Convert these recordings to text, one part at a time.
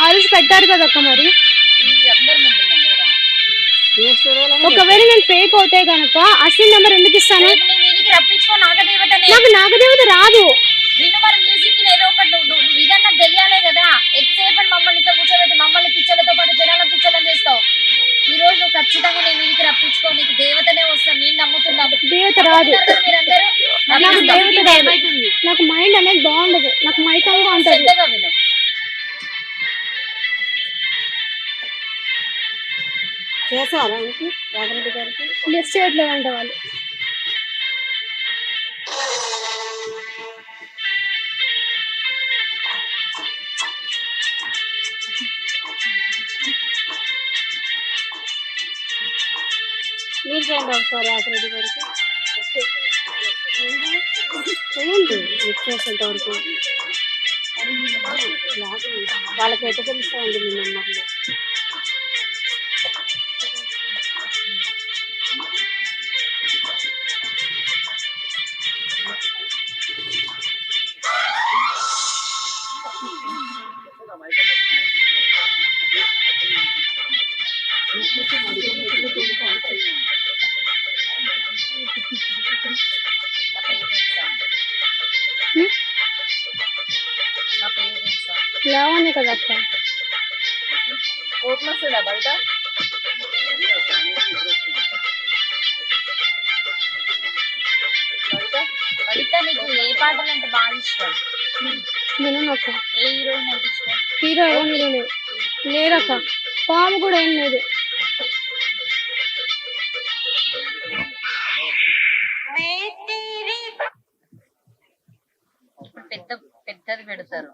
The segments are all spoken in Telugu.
ఆ రోజు పెట్టారు కదా అక్క. మరి ఇది అందరి ముందు ఉన్నాం కదా. ఒకవేళ నేను ఫేక్ అవుతే గనక అసలు నెంబర్ ఎందుకు ఇస్తాను? రేపు నీ మీదికి రప్పించుకో నాగదేవతనే. నాకు నాగదేవత రాదు. నిన్ను మరి మ్యూజిక్ ఏదో ఒకటి నువ్వు ఇదన్నా తెలియాలే కదా. ఎంతసేపు మమ్మల్ని ఇంత కూర్చోబెట్టి మమ్మల్ని పిచ్చలతో పాటు జనాల పిచ్చలని చేస్తావు. ఈ రోజు నువ్వు ఖచ్చితంగా నీ మీదికి రప్పించుకో, నీకు దేవతనే వస్తాను నేను నమ్ముతున్నాను. దేవత రాదు. మీరందరూ నాకు దేవత రాదు. నాకు మైండ్ అనేది బాగుండదు, నాకు మైకంగా ఉంటుంది. శ్రద్ధగా విను. చేశారా ఆయనకి రాఘరెడ్డి గారికి? లిఫ్ట్ చేయట్లేదంట వాళ్ళు. మీరు చేయండి ఒకసారి రాఘరెడ్డి గారికి. చేయండి లిఫ్ట్ చేసేంత వరకు. వాళ్ళకి ఎట్లా తెలుస్తాయండి మీ నెంబర్లు? లేవనే కదా అక్క. కోపం వస్తుందా బయట? బయట నీకు ఏ పాటలు అంటే బాగా ఇష్టం? వినక్క. ఏ హీరోయిన్ అంటే ఇష్టం? హీరో ఎవరు లేదు, లేదక్క. పాము కూడా ఏం లేదు. పెద్దది పెడతారు,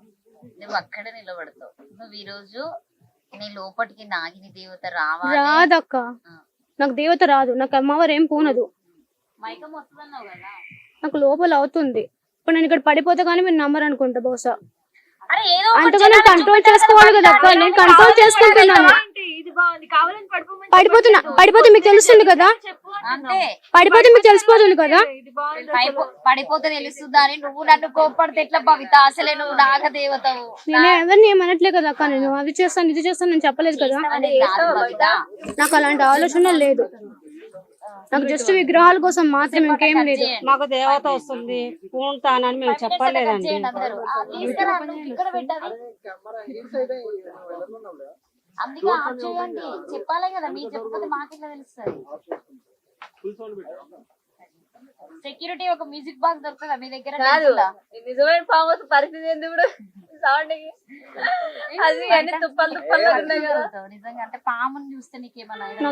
నువ్వు అక్కడే నిలబడతావు. నువ్వు ఈ రోజు నీ లోపటికి నాగిని దేవత రాదక్క. నాకు దేవత రాదు, నాకు అమ్మవారు ఏం పూనదు. మైకం వస్తుందన్నావు కదా. నాకు లోపల అవుతుంది. ఇప్పుడు నేను ఇక్కడ పడిపోతే కానీ మీరు నమ్మరు అనుకుంటా బహుశా. అరే ఏదో అంతగా కంట్రోల్ చేసుకోవాలి కదా అక్క. నేను కంట్రోల్ చేసుకుంటున్నాను. పడిపోతే మీకు తెలుస్తుంది కదా. అంతే, పడిపోతే మీకు తెలిసిపోతుంది కదా. పడిపోతే తెలుస్తుందా అని నువ్వు నన్ను కోప్పడితే ఎట్లా భవిత? అసలే నువ్వు నాగదేవతవు. నేను ఎవరిని ఏమనట్లే కదా అక్క. నేను అది చేస్తాను ఇది చేస్తాను నేను చెప్పలేదు కదా. నాకు అలాంటి ఆలోచన లేదు. నాకు జస్ట్ విగ్రహాల కోసం మాత్రం ఇంకేం లేదు. మాకు దేవత వస్తుంది పూంటానని మేము చెప్పలేదండి. అందుకే ఆఫ్ చేయండి, చెప్పాలి కదా. మీరు చెప్పకపోతే మాకెట్లా తెలుస్తుంది? సెక్యూరిటీ ఒక మ్యూజిక్ బాక్స్ దొరుకుతుందా మీ దగ్గర? నిజమైన పాము పరిస్థితి ఏంది ఇప్పుడు? సౌండ్ అది అన్ని తుప్పలు తుప్పలు ఉన్నాయి కదా. నిజంగా అంటే పాముని చూస్తే నీకేమన్నా